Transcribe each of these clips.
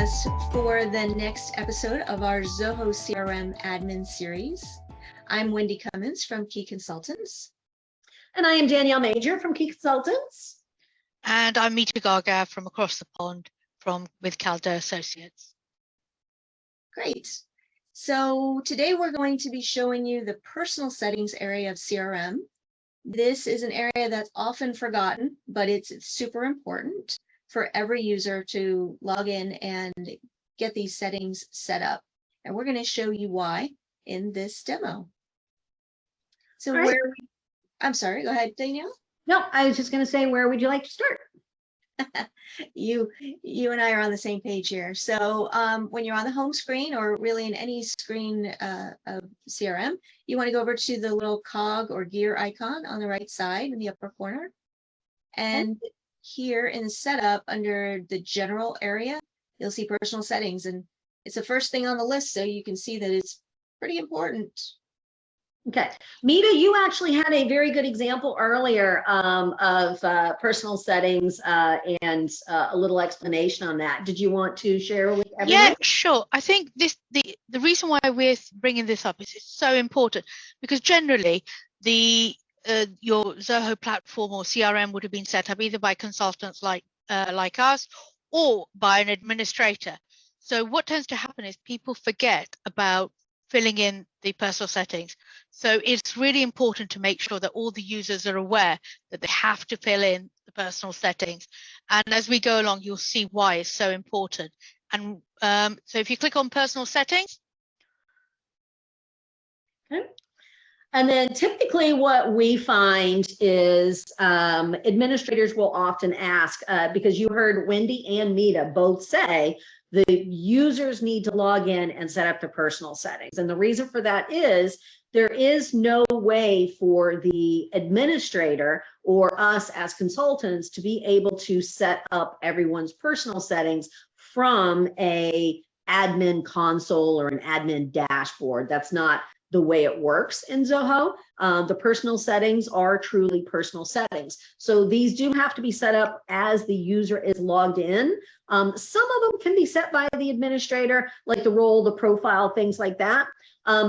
us for the next episode of our Zoho CRM admin series. I'm Wendy Cummins from Key Consultants. And I am Danielle Major from Key Consultants. And I'm Meeta Gargav from across the pond with Caldere Associates. Great. So today we're going to be showing you the personal settings area of CRM. This is an area that's often forgotten, but it's super important for every user to log in and get these settings set up. And we're going to show you why in this demo. So I'm sorry, go ahead, Danielle. No, I was just going to say, where would you like to start? You and I are on the same page here. So when you're on the home screen, or really in any screen of CRM, you want to go over to the little cog or gear icon on the right side in the upper corner. And here in setup, under the general area, you'll see personal settings, and it's the first thing on the list, so you can see that it's pretty important. Okay, Meeta, you actually had a very good example earlier of personal settings and a little explanation on that. Did you want to share with everyone? Yeah, sure. I think the reason why we're bringing this up is it's so important, because generally your Zoho platform or CRM would have been set up either by consultants like us or by an administrator. So what tends to happen is people forget about filling in the personal settings. So it's really important to make sure that all the users are aware that they have to fill in the personal settings. And as we go along, you'll see why it's so important. And so if you click on personal settings. Okay. And then typically what we find is administrators will often ask, because you heard Wendy and Meeta both say the users need to log in and set up their personal settings. And the reason for that is there is no way for the administrator or us as consultants to be able to set up everyone's personal settings from a admin console or an admin dashboard. That's not the way it works in Zoho. The personal settings are truly personal settings. So these do have to be set up as the user is logged in. Some of them can be set by the administrator, like the role, the profile, things like that.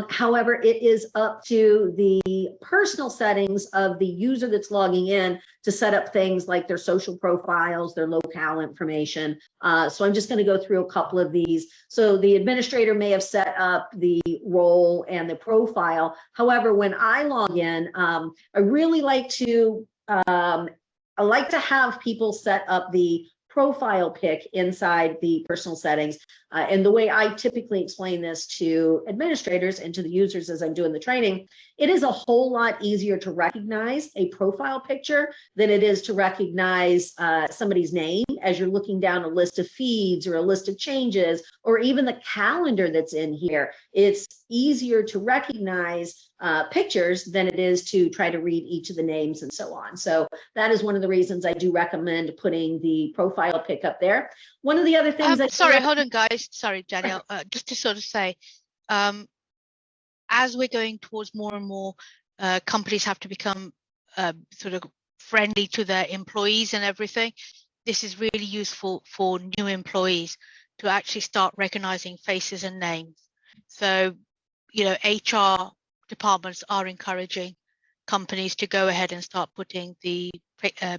However, it is up to the personal settings of the user that's logging in to set up things like their social profiles, their locale information. So I'm just going to go through a couple of these. So the administrator may have set up the role and the profile. However, when I log in, I really like to have people set up the profile pic inside the personal settings. And the way I typically explain this to administrators and to the users as I'm doing the training, it is a whole lot easier to recognize a profile picture than it is to recognize somebody's name as you're looking down a list of feeds or a list of changes, or even the calendar that's in here. It's easier to recognize pictures than it is to try to read each of the names and so on. So that is one of the reasons I do recommend putting the profile pic up there. One of the other things hold on, guys. Sorry, Danielle. Just to sort of say, as we're going towards more and more companies have to become sort of friendly to their employees and everything, this is really useful for new employees to actually start recognizing faces and names. So, HR departments are encouraging companies to go ahead and start putting the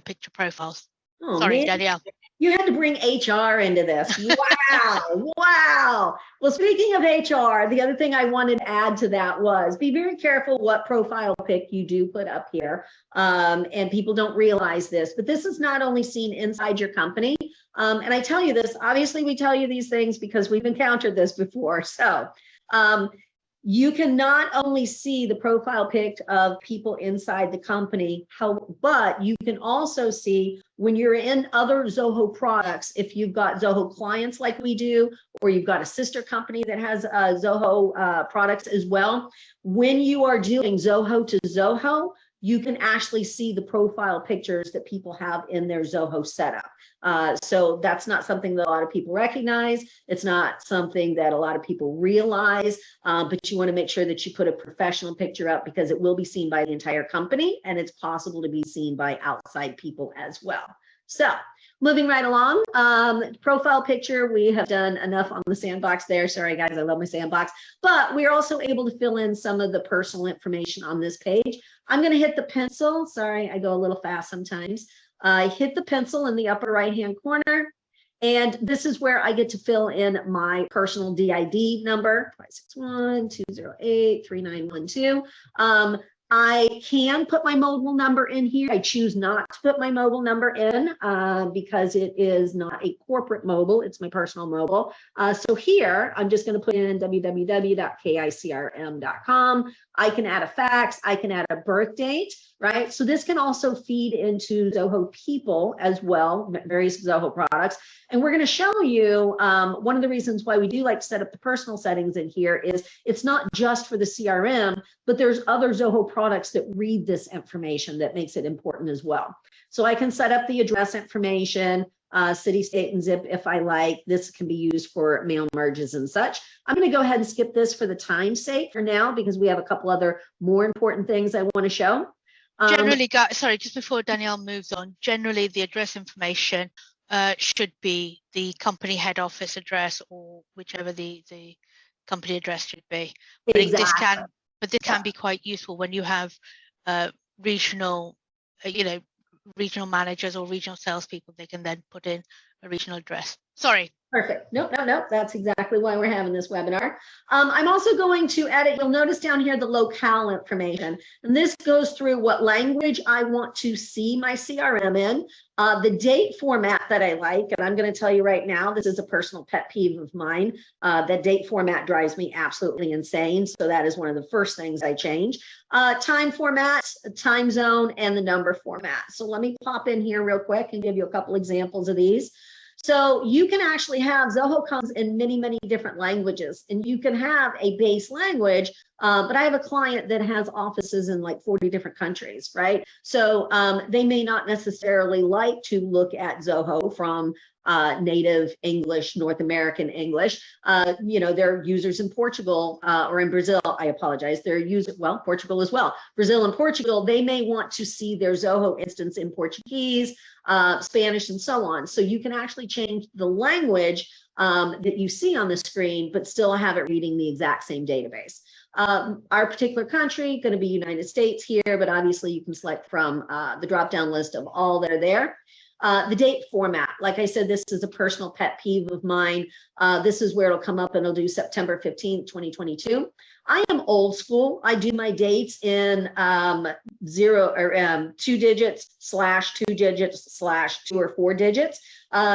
picture profiles. Oh, sorry, man. Danielle. You had to bring HR into this. Wow. Wow. Well, speaking of HR, the other thing I wanted to add to that was be very careful what profile pic you do put up here. And people don't realize this, but this is not only seen inside your company. And I tell you this, obviously we tell you these things because we've encountered this before. So you can not only see the profile pic of people inside the company, but you can also see when you're in other Zoho products, if you've got Zoho clients like we do, or you've got a sister company that has Zoho products as well. When you are doing Zoho to Zoho, you can actually see the profile pictures that people have in their Zoho setup. So that's not something that a lot of people recognize. It's not something that a lot of people realize, but you want to make sure that you put a professional picture up because it will be seen by the entire company and it's possible to be seen by outside people as well. So Moving right along, profile picture, we have done enough on the sandbox there. Sorry, guys, I love my sandbox. But we're also able to fill in some of the personal information on this page. I'm going to hit the pencil. Sorry, I go a little fast sometimes. I hit the pencil in the upper right-hand corner. And this is where I get to fill in my personal DID number, 561-208-3912. I can put my mobile number in here. I choose not to put my mobile number in because it is not a corporate mobile. It's my personal mobile. So here, I'm just going to put in www.kicrm.com. I can add a fax. I can add a birth date, right? So this can also feed into Zoho People as well, various Zoho products. And we're going to show you one of the reasons why we do like to set up the personal settings in here is it's not just for the CRM, but there's other Zoho products that read this information that makes it important as well. So I can set up the address information, city, state, and zip if I like. This can be used for mail merges and such. I'm going to go ahead and skip this for the time's sake for now because we have a couple other more important things I want to show. Generally, sorry, just before Danielle moves on, generally the address information should be the company head office address or whichever the company address should be. But Exactly. this can be quite useful when you have regional, regional managers or regional salespeople. They can then put in a regional address. Sorry. Perfect. Nope. That's exactly why we're having this webinar. I'm also going to edit. You'll notice down here the locale information, and this goes through what language I want to see my CRM in, the date format that I like, and I'm going to tell you right now, this is a personal pet peeve of mine. That date format drives me absolutely insane, so that is one of the first things I change. Time format, time zone, and the number format. So let me pop in here real quick and give you a couple examples of these. So you can actually have Zoho comes in many, many different languages, and you can have a base language, but I have a client that has offices in like 40 different countries, right? So they may not necessarily like to look at Zoho from native English, North American English. Their users in Portugal or in Brazil, I apologize, their users, well, Portugal as well. Brazil and Portugal, they may want to see their Zoho instance in Portuguese, Spanish, and so on. So you can actually change the language that you see on the screen, but still have it reading the exact same database. Our particular country, going to be United States here, but obviously you can select from the drop-down list of all that are there. The date format, like I said, this is a personal pet peeve of mine. This is where it'll come up and it'll do September 15th, 2022. I am old school. I do my dates in 2 digits / 2 digits / 2 or 4 digits.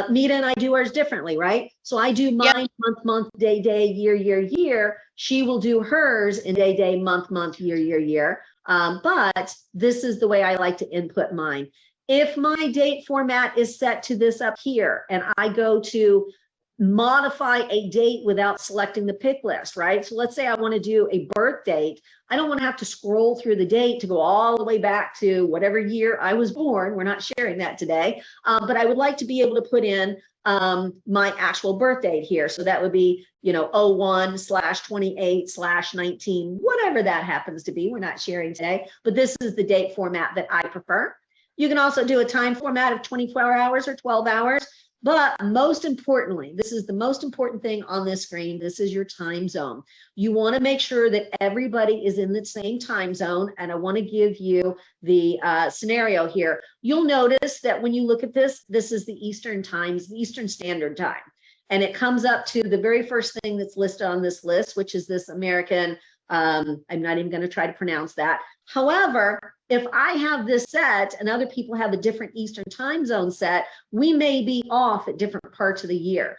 Meeta and I do ours differently, right? So I do mine month, day, year. She will do hers in day, month, year. But this is the way I like to input mine. If my date format is set to this up here and I go to modify a date without selecting the pick list, right? So let's say I want to do a birth date. I don't want to have to scroll through the date to go all the way back to whatever year I was born. We're not sharing that today, but I would like to be able to put in my actual birth date here. So that would be, 01/28/19, whatever that happens to be. We're not sharing today, but this is the date format that I prefer. You can also do a time format of 24 hours or 12 hours. But most importantly, this is the most important thing on this screen. This is your time zone. You want to make sure that everybody is in the same time zone. And I want to give you the scenario here. You'll notice that when you look at this, this is the Eastern Standard Time. And it comes up to the very first thing that's listed on this list, which is this American, I'm not even going to try to pronounce that. However, if I have this set and other people have a different Eastern time zone set, we may be off at different parts of the year.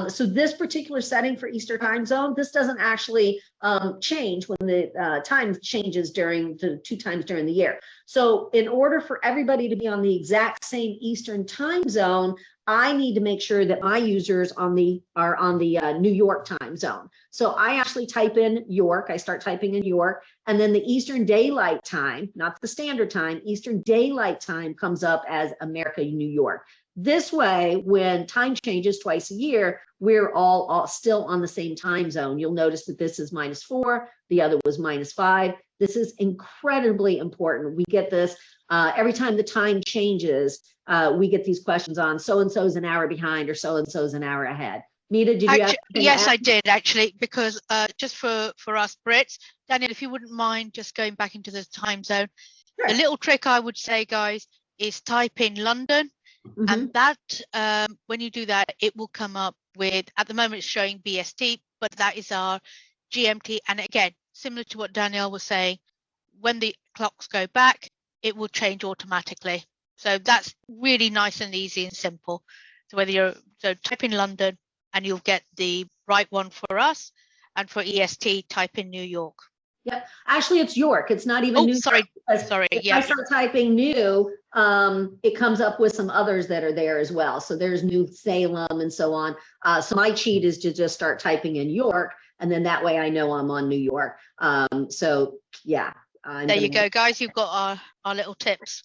So this particular setting for Eastern time zone, this doesn't actually change when the time changes during the 2 times during the year. So in order for everybody to be on the exact same Eastern time zone, I need to make sure that my users are on the New York time zone. So I actually type in York, I start typing in York, and then the Eastern Daylight Daylight Time, not the standard time, Eastern Daylight Time comes up as America, New York. This way, when time changes twice a year, we're all still on the same time zone. You'll notice that this is -4, the other was -5. This is incredibly important. We get this every time the time changes, we get these questions on so-and-so's an hour behind or so-and-so's an hour ahead. Meeta, did you have Yes, I did actually, because just for us Brits, Danielle, if you wouldn't mind just going back into the time zone. Sure. The little trick I would say, guys, is type in London. And that when you do that, it will come up with, at the moment it's showing BST, but that is our GMT. And again, similar to what Danielle was saying, when the clocks go back, it will change automatically. So that's really nice and easy and simple. So type in London and you'll get the right one for us. And for EST, type in New York. Yeah, actually it's York. It's not even New sorry. York. Sorry. If Yeah. I start typing new, it comes up with some others that are there as well. So there's New Salem and so on. So my cheat is to just start typing in York, and then that way I know I'm on New York. So yeah. There you go, guys. You've got our little tips.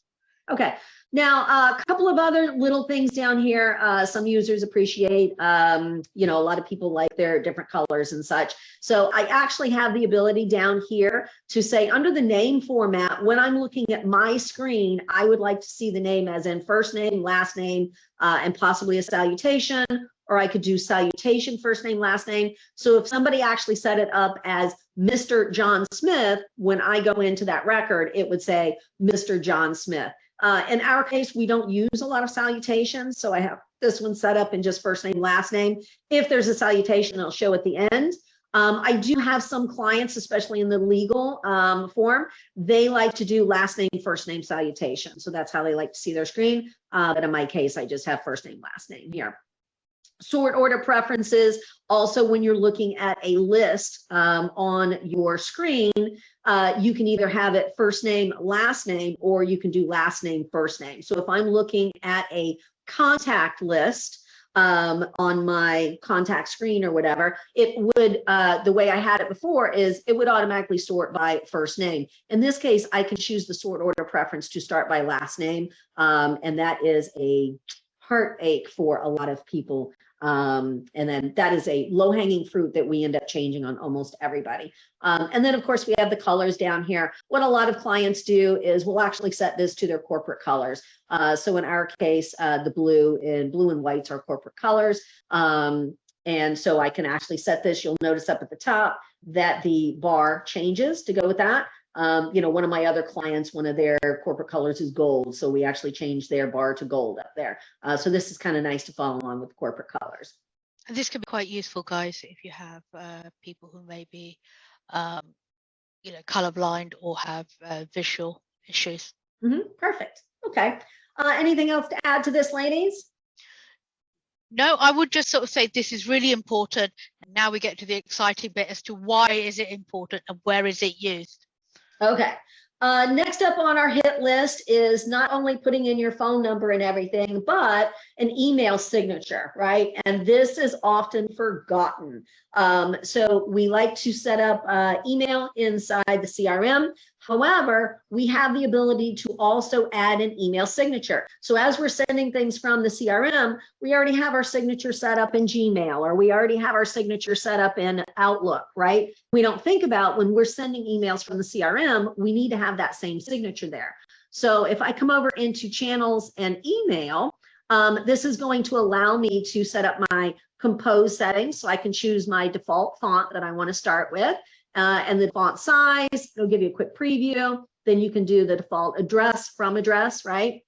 Okay. Now, a couple of other little things down here. Some users appreciate, a lot of people like their different colors and such. So I actually have the ability down here to say under the name format, when I'm looking at my screen, I would like to see the name as in first name, last name, and possibly a salutation, or I could do salutation, first name, last name. So if somebody actually set it up as Mr. John Smith, when I go into that record, it would say Mr. John Smith. In our case, we don't use a lot of salutations, so I have this one set up in just first name, last name. If there's a salutation, it'll show at the end. I do have some clients, especially in the legal form, they like to do last name, first name salutation. So that's how they like to see their screen. But in my case, I just have first name, last name here. Sort order preferences. Also, when you're looking at a list on your screen, you can either have it first name, last name, or you can do last name, first name. So if I'm looking at a contact list on my contact screen or whatever, it would, the way I had it before is it would automatically sort by first name. In this case, I can choose the sort order preference to start by last name. And that is a heartache for a lot of people. And then that is a low-hanging fruit that we end up changing on almost everybody. And then of course we have the colors down here. What a lot of clients do is we'll actually set this to their corporate colors. So in our case, the blue and whites are corporate colors. And so I can actually set this. You'll notice up at the top that the bar changes to go with that. One of my other clients, one of their corporate colors is gold. So we actually changed their bar to gold up there. So this is kind of nice to follow along with corporate colors. And this can be quite useful, guys, if you have people who may be, colorblind or have visual issues. Perfect. Okay. Anything else to add to this, ladies? No, I would just sort of say this is really important. And now we get to the exciting bit as to why is it important and where is it used? Okay. Next up on our hit list is not only putting in your phone number and everything, but an email signature, right? And this is often forgotten. So we like to set up email inside the CRM. However, we have the ability to also add an email signature. So as we're sending things from the CRM, we already have our signature set up in Gmail, or we already have our signature set up in Outlook, right? We don't think about when we're sending emails from the CRM, we need to have that same signature there. So if I come over into channels and email, this is going to allow me to set up my compose settings. So I can choose my default font that I want to start with. And the font size, it'll give you a quick preview. Then you can do the default address from address, right?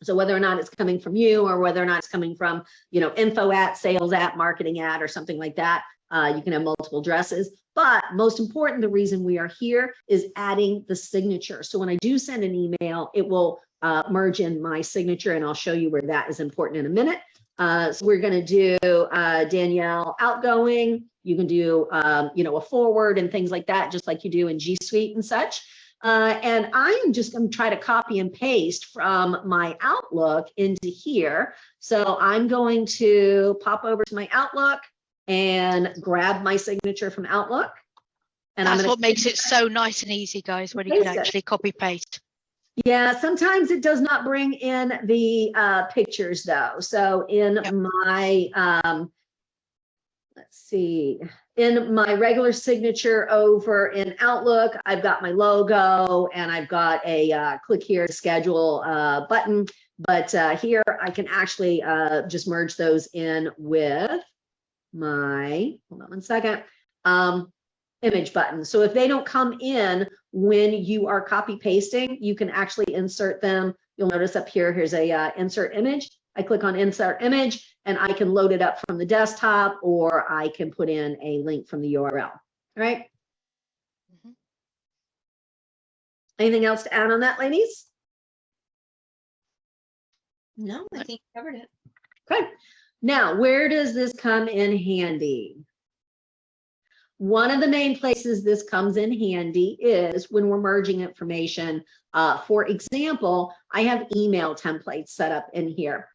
So whether or not it's coming from you or whether or not it's coming from, info at, sales at, marketing at, or something like that, you can have multiple addresses. But most important, the reason we are here is adding the signature. So when I do send an email, it will merge in my signature, and I'll show you where that is important in a minute. So we're going to do Danielle outgoing. You can do, a forward and things like that, just like you do in G Suite and such. And I am just going to try to copy and paste from my Outlook into here. So I'm going to pop over to my Outlook and grab my signature from Outlook. And that's what makes it so nice and easy, guys, when you can actually copy paste. Yeah, sometimes it does not bring in the pictures though. So in my, let's see, in my regular signature over in Outlook, I've got my logo and I've got a click here to schedule button. But here I can actually just merge those in with my, hold on one second, image button. So if they don't come in when you are copy pasting, you can actually insert them. You'll notice up here, here's a insert image. I click on insert image and I can load it up from the desktop, or I can put in a link from the URL, right? Mm-hmm. Anything else to add on that, ladies? No, I think you covered it. Okay. Now, where does this come in handy? One of the main places this comes in handy is when we're merging information. For example, I have email templates set up in here.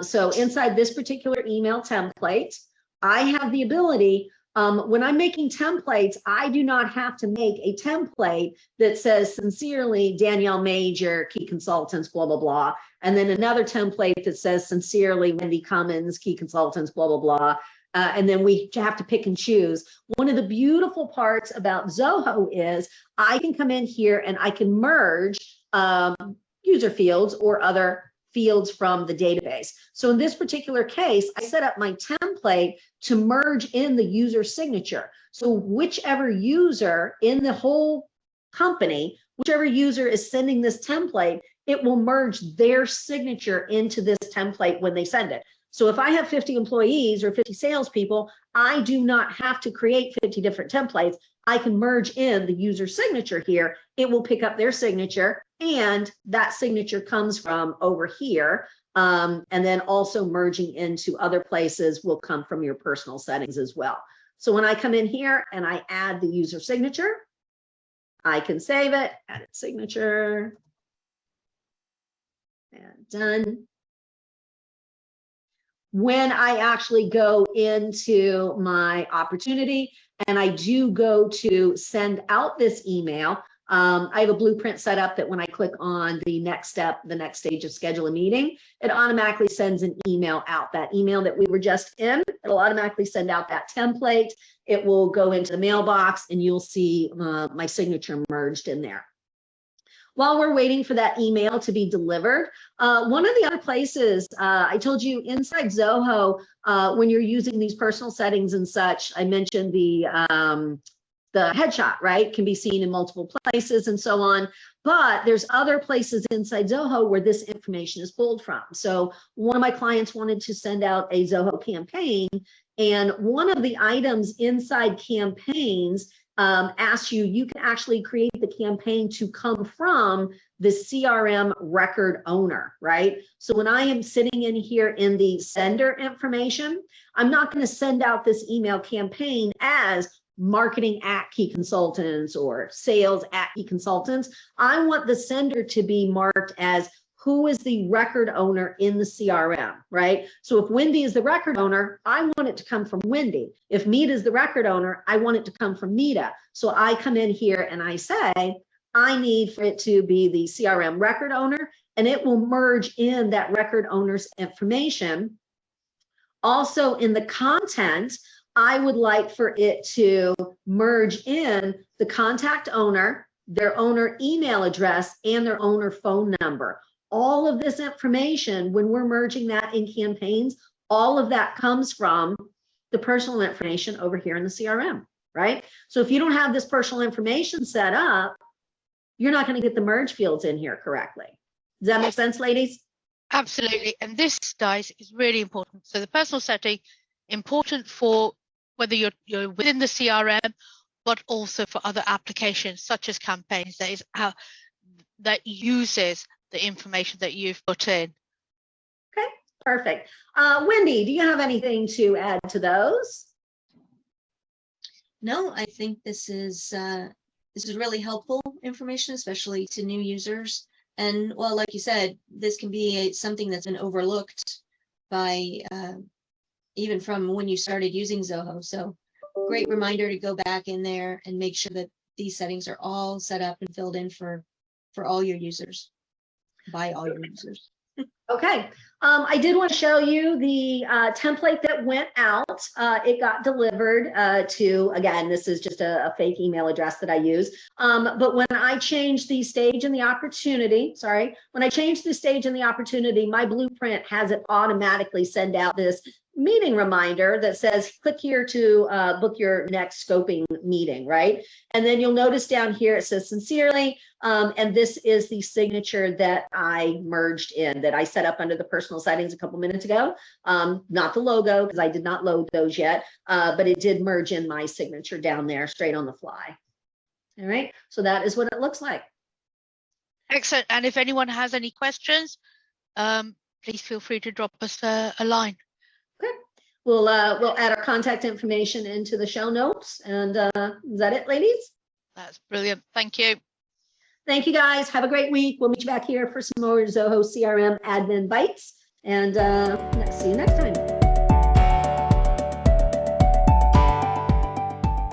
So inside this particular email template, I have the ability, when I'm making templates, I do not have to make a template that says sincerely Danielle Major, key consultants, blah, blah, blah. And then another template that says sincerely Wendy Cummins, key consultants, blah, blah, blah. And then we have to pick and choose. One of the beautiful parts about Zoho is I can come in here and I can merge user fields or other fields from the database. So in this particular case, I set up my template to merge in the user signature. So whichever user in the whole company, whichever user is sending this template, it will merge their signature into this template when they send it. So if I have 50 employees or 50 salespeople, I do not have to create 50 different templates. I can merge in the user signature here. It will pick up their signature, and that signature comes from over here. And then also merging into other places will come from your personal settings as well. So when I come in here and I add the user signature, I can save it, edit signature, and done. When I actually go into my opportunity and I do go to send out this email, I have a blueprint set up that when I click on the next step, the next stage of schedule a meeting, it automatically sends an email out. That email that we were just in, it'll automatically send out that template. It will go into the mailbox and you'll see my signature merged in there. While we're waiting for that email to be delivered, one of the other places I told you inside Zoho, when you're using these personal settings and such, I mentioned the headshot, right? Can be seen in multiple places and so on. But there's other places inside Zoho where this information is pulled from. So one of my clients wanted to send out a Zoho campaign, and one of the items inside campaigns asks you can actually create the campaign to come from the CRM record owner, right? So when I am sitting in here in the sender information, I'm not going to send out this email campaign as marketing at Key Consultants or sales at Key Consultants. I want the sender to be marked as who is the record owner in the CRM, right? So if Wendy is the record owner, I want it to come from Wendy. If Meeta is the record owner, I want it to come from Meeta. So I come in here and I say, I need for it to be the CRM record owner, and it will merge in that record owner's information. Also in the content, I would like for it to merge in the contact owner, their owner email address, and their owner phone number. All of this information, when we're merging that in campaigns, all of that comes from the personal information over here in the CRM, right? So if you don't have this personal information set up, you're not going to get the merge fields in here correctly. Does that make sense, ladies? Absolutely. And this, guys, is really important. So the personal setting, important for whether you're within the CRM, but also for other applications such as campaigns. That is how that uses the information that you've put in. Okay, perfect. Wendy, do you have anything to add to those? No, I think this is really helpful information, especially to new users. And well, like you said, this can be something that's been overlooked by even from when you started using Zoho. So great reminder to go back in there and make sure that these settings are all set up and filled in for all your users, by all your users. Okay, I did want to show you the template that went out. It got delivered to, again, this is just a fake email address that I use. But when I changed the stage and the opportunity, when I changed the stage and the opportunity, my blueprint has it automatically send out this meeting reminder that says, click here to book your next scoping meeting, right? And then you'll notice down here, it says sincerely, and this is the signature that I merged in, that I set up under the personal settings a couple minutes ago. Not the logo, because I did not load those yet, but it did merge in my signature down there straight on the fly. All right, so that is what it looks like. Excellent. And if anyone has any questions, please feel free to drop us a line. Okay, we'll add our contact information into the show notes. And is that it, ladies? That's brilliant. Thank you. Thank you, guys. Have a great week. We'll meet you back here for some more Zoho CRM admin bites. And see you next time.